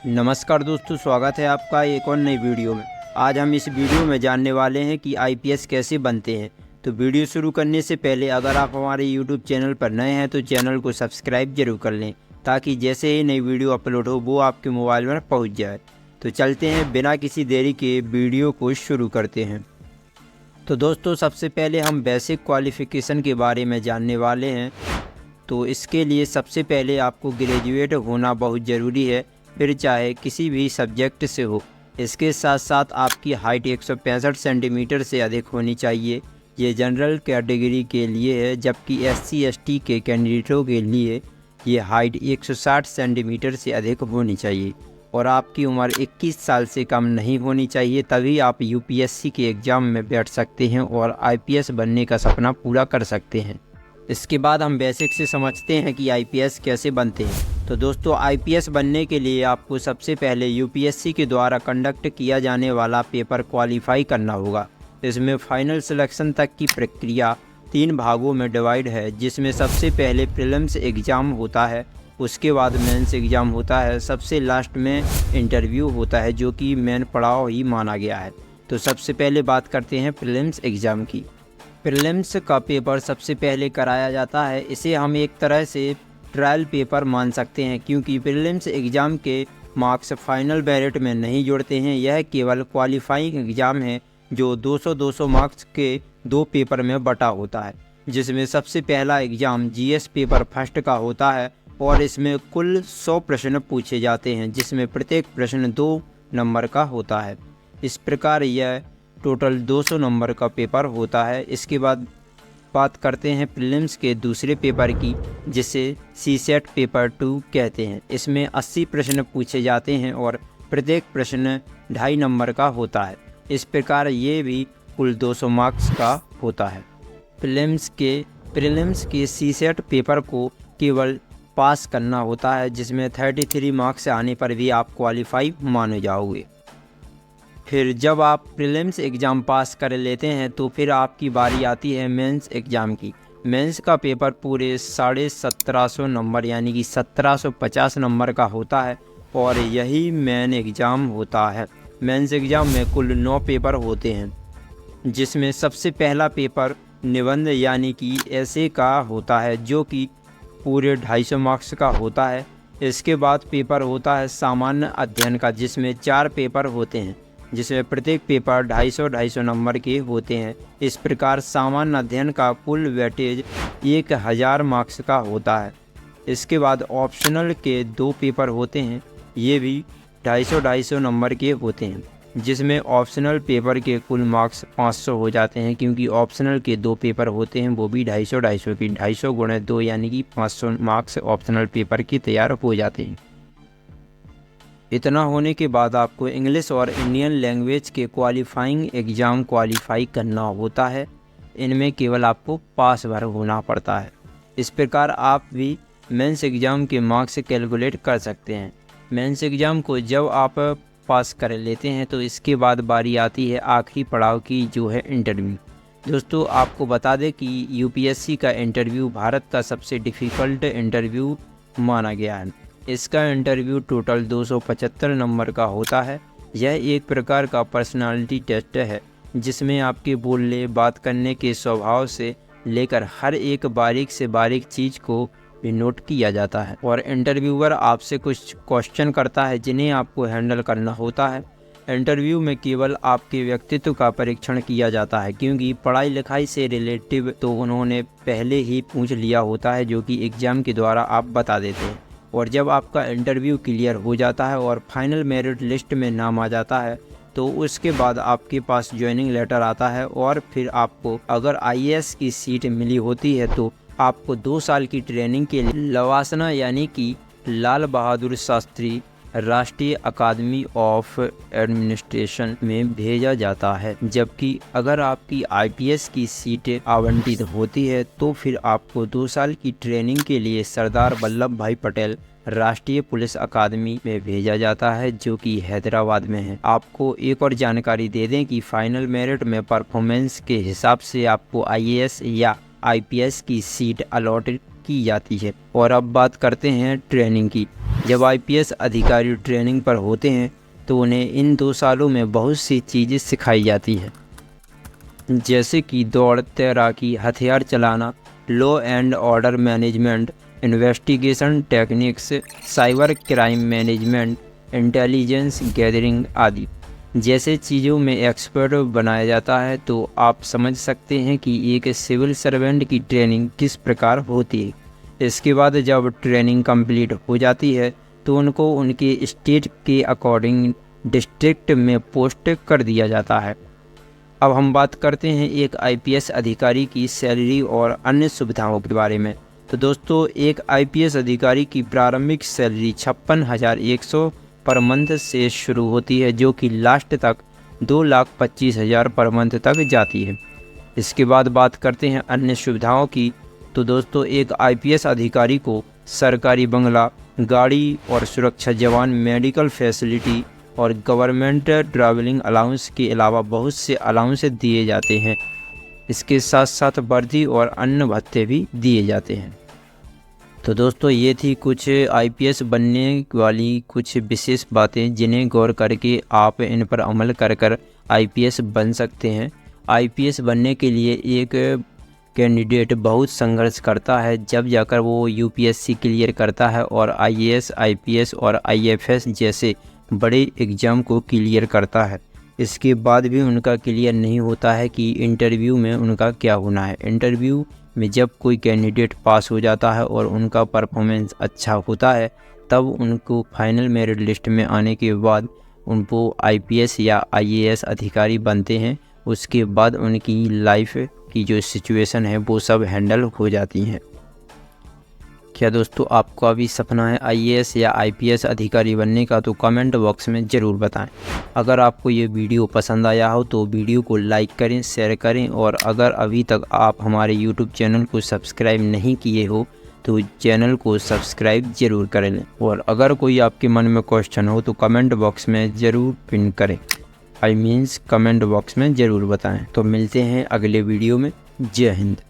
नमस्कार दोस्तों, स्वागत है आपका एक और नई वीडियो में। आज हम इस वीडियो में जानने वाले हैं कि आईपीएस कैसे बनते हैं। तो वीडियो शुरू करने से पहले अगर आप हमारे यूट्यूब चैनल पर नए हैं तो चैनल को सब्सक्राइब जरूर कर लें, ताकि जैसे ही नई वीडियो अपलोड हो वो आपके मोबाइल पर पहुंच जाए। तो चलते हैं, बिना किसी देरी के वीडियो को शुरू करते हैं। तो दोस्तों, सबसे पहले हम बेसिक क्वालिफ़िकेशन के बारे में जानने वाले हैं। तो इसके लिए सबसे पहले आपको ग्रेजुएट होना बहुत ज़रूरी है, फिर चाहे किसी भी सब्जेक्ट से हो। इसके साथ साथ आपकी हाइट 165 सेंटीमीटर से अधिक होनी चाहिए। ये जनरल कैटेगरी के लिए है, जबकि SC/ST के कैंडिडेटों के लिए ये हाइट 160 सेंटीमीटर से अधिक होनी चाहिए। और आपकी उम्र 21 साल से कम नहीं होनी चाहिए, तभी आप UPSC के एग्ज़ाम में बैठ सकते हैं और IPS बनने का सपना पूरा कर सकते हैं। इसके बाद हम बेसिक से समझते हैं कि IPS कैसे बनते हैं। तो दोस्तों, IPS बनने के लिए आपको सबसे पहले UPSC के द्वारा कंडक्ट किया जाने वाला पेपर क्वालिफाई करना होगा। इसमें फाइनल सिलेक्शन तक की प्रक्रिया 3 भागों में डिवाइड है, जिसमें सबसे पहले प्रीलिम्स एग्ज़ाम होता है, उसके बाद मेंस एग्ज़ाम होता है, सबसे लास्ट में इंटरव्यू होता है, जो कि मेन पड़ाव ही माना गया है। तो सबसे पहले बात करते हैं प्रीलिम्स एग्ज़ाम की। प्रीलिम्स का पेपर सबसे पहले कराया जाता है। इसे हम एक तरह से ट्रायल पेपर मान सकते हैं, क्योंकि प्रीलिम्स एग्ज़ाम के मार्क्स फाइनल मेरिट में नहीं जुड़ते हैं। यह केवल क्वालिफाइंग एग्ज़ाम है जो 200-200 मार्क्स के 2 पेपर में बटा होता है, जिसमें सबसे पहला एग्ज़ाम GS पेपर फर्स्ट का होता है और इसमें कुल 100 प्रश्न पूछे जाते हैं, जिसमें प्रत्येक प्रश्न 2 नंबर का होता है। इस प्रकार यह टोटल 200 नंबर का पेपर होता है। इसके बाद बात करते हैं प्रीलिम्स के दूसरे पेपर की, जिसे CSET पेपर 2 कहते हैं। इसमें 80 प्रश्न पूछे जाते हैं और प्रत्येक प्रश्न 2.5 नंबर का होता है। इस प्रकार ये भी कुल 200 मार्क्स का होता है। प्रीलिम्स के CSET पेपर को केवल पास करना होता है, जिसमें 33 मार्क्स आने पर भी आप क्वालिफाई माने जाओगे। फिर जब आप प्रीलिम्स एग्ज़ाम पास कर लेते हैं तो फिर आपकी बारी आती है मेंस एग्ज़ाम की। मेंस का पेपर पूरे 1750 नंबर यानी कि 1750 नंबर का होता है और यही मेन एग्ज़ाम होता है। मेंस एग्ज़ाम में कुल 9 पेपर होते हैं, जिसमें सबसे पहला पेपर निबंध यानी कि ऐसे का होता है, जो कि पूरे 250 मार्क्स का होता है। इसके बाद पेपर होता है सामान्य अध्ययन का, जिसमें 4 पेपर होते हैं, जिसमें प्रत्येक पेपर 250-250 नंबर के होते हैं। इस प्रकार सामान्य अध्ययन का कुल वेटेज 1000 मार्क्स का होता है। इसके बाद ऑप्शनल के 2 पेपर होते हैं, ये भी 250-250 नंबर के होते हैं, जिसमें ऑप्शनल पेपर के कुल मार्क्स 500 हो जाते हैं, क्योंकि ऑप्शनल के 2 पेपर होते हैं, वो भी 250-250 की 250 गुणे 2 यानी कि 500 मार्क्स ऑप्शनल पेपर की तैयार हो जाते हैं। इतना होने के बाद आपको इंग्लिश और इंडियन लैंग्वेज के क्वालिफाइंग एग्ज़ाम क्वालिफाई करना होता है। इनमें केवल आपको पास भर होना पड़ता है। इस प्रकार आप भी मेंस एग्ज़ाम के मार्क्स कैलकुलेट कर सकते हैं। मेंस एग्ज़ाम को जब आप पास कर लेते हैं तो इसके बाद बारी आती है आखिरी पड़ाव की, जो है इंटरव्यू। दोस्तों, आपको बता दें कि UPSC का इंटरव्यू भारत का सबसे डिफ़िकल्ट इंटरव्यू माना गया है। इसका इंटरव्यू टोटल 275 नंबर का होता है। यह एक प्रकार का पर्सनालिटी टेस्ट है, जिसमें आपके बोलने बात करने के स्वभाव से लेकर हर एक बारीक से बारीक चीज़ को भी नोट किया जाता है और इंटरव्यूअर आपसे कुछ क्वेश्चन करता है, जिन्हें आपको हैंडल करना होता है। इंटरव्यू में केवल आपके व्यक्तित्व का परीक्षण किया जाता है, क्योंकि पढ़ाई लिखाई से रिलेटिव तो उन्होंने पहले ही पूछ लिया होता है, जो कि एग्ज़ाम के द्वारा आप बता देते हैं। और जब आपका इंटरव्यू क्लियर हो जाता है और फाइनल मेरिट लिस्ट में नाम आ जाता है, तो उसके बाद आपके पास ज्वाइनिंग लेटर आता है और फिर आपको अगर IAS की सीट मिली होती है तो आपको 2 साल की ट्रेनिंग के लिए लवासना यानी कि लाल बहादुर शास्त्री राष्ट्रीय अकादमी ऑफ एडमिनिस्ट्रेशन में भेजा जाता है। जबकि अगर आपकी IPS की सीटें आवंटित होती है तो फिर आपको 2 साल की ट्रेनिंग के लिए सरदार वल्लभ भाई पटेल राष्ट्रीय पुलिस अकादमी में भेजा जाता है, जो कि हैदराबाद में है। आपको एक और जानकारी दे दें कि फाइनल मेरिट में परफॉर्मेंस के हिसाब से आपको IAS या IPS की सीट अलॉटेड की जाती है। और अब बात करते हैं ट्रेनिंग की। जब आईपीएस अधिकारी ट्रेनिंग पर होते हैं तो उन्हें इन 2 सालों में बहुत सी चीज़ें सिखाई जाती है, जैसे कि दौड़, तैराकी, हथियार चलाना, law and order management, investigation techniques, cyber crime management, intelligence gathering आदि जैसे चीज़ों में एक्सपर्ट बनाया जाता है। तो आप समझ सकते हैं कि एक सिविल सर्वेंट की ट्रेनिंग किस प्रकार होती है। इसके बाद जब ट्रेनिंग कंप्लीट हो जाती है तो उनको उनके स्टेट के अकॉर्डिंग डिस्ट्रिक्ट में पोस्ट कर दिया जाता है। अब हम बात करते हैं एक आईपीएस अधिकारी की सैलरी और अन्य सुविधाओं के बारे में। तो दोस्तों, एक आईपीएस अधिकारी की प्रारंभिक सैलरी 56,100 पर मंथ से शुरू होती है, जो कि लास्ट तक 2,25,000 पर मंथ तक जाती है। इसके बाद बात करते हैं अन्य सुविधाओं की। तो दोस्तों, एक आईपीएस अधिकारी को सरकारी बंगला, गाड़ी और सुरक्षा जवान, मेडिकल फैसिलिटी और गवर्नमेंट ट्रैवलिंग अलाउंस के अलावा बहुत से अलाउंस दिए जाते हैं। इसके साथ साथ वर्दी और अन्य भत्ते भी दिए जाते हैं। तो दोस्तों, ये थी कुछ आईपीएस बनने वाली कुछ विशेष बातें जिन्हें गौर करके आप इन पर अमल कर आईपीएस बन सकते हैं। आईपीएस बनने के लिए एक कैंडिडेट बहुत संघर्ष करता है, जब जाकर वो यूपीएससी क्लियर करता है और आईएएस, आईपीएस और आईएफएस जैसे बड़े एग्ज़ाम को क्लियर करता है। इसके बाद भी उनका क्लियर नहीं होता है कि इंटरव्यू में उनका क्या होना है। इंटरव्यू में जब कोई कैंडिडेट पास हो जाता है और उनका परफॉर्मेंस अच्छा होता है, तब उनको फाइनल मेरिट लिस्ट में आने के बाद उनको आईपीएस या आईएएस अधिकारी बनते हैं। उसके बाद उनकी लाइफ की जो सिचुएशन है वो सब हैंडल हो जाती हैं। क्या दोस्तों, आपका भी सपना है आईएएस या आईपीएस अधिकारी बनने का? तो कमेंट बॉक्स में ज़रूर बताएं। अगर आपको ये वीडियो पसंद आया हो तो वीडियो को लाइक करें, शेयर करें, और अगर अभी तक आप हमारे यूट्यूब चैनल को सब्सक्राइब नहीं किए हो तो चैनल को सब्सक्राइब ज़रूर कर लें। और अगर कोई आपके मन में क्वेश्चन हो तो कमेंट बॉक्स में ज़रूर पिन करें, कमेंट बॉक्स में ज़रूर बताएँ। तो मिलते हैं अगले वीडियो में। जय हिंद।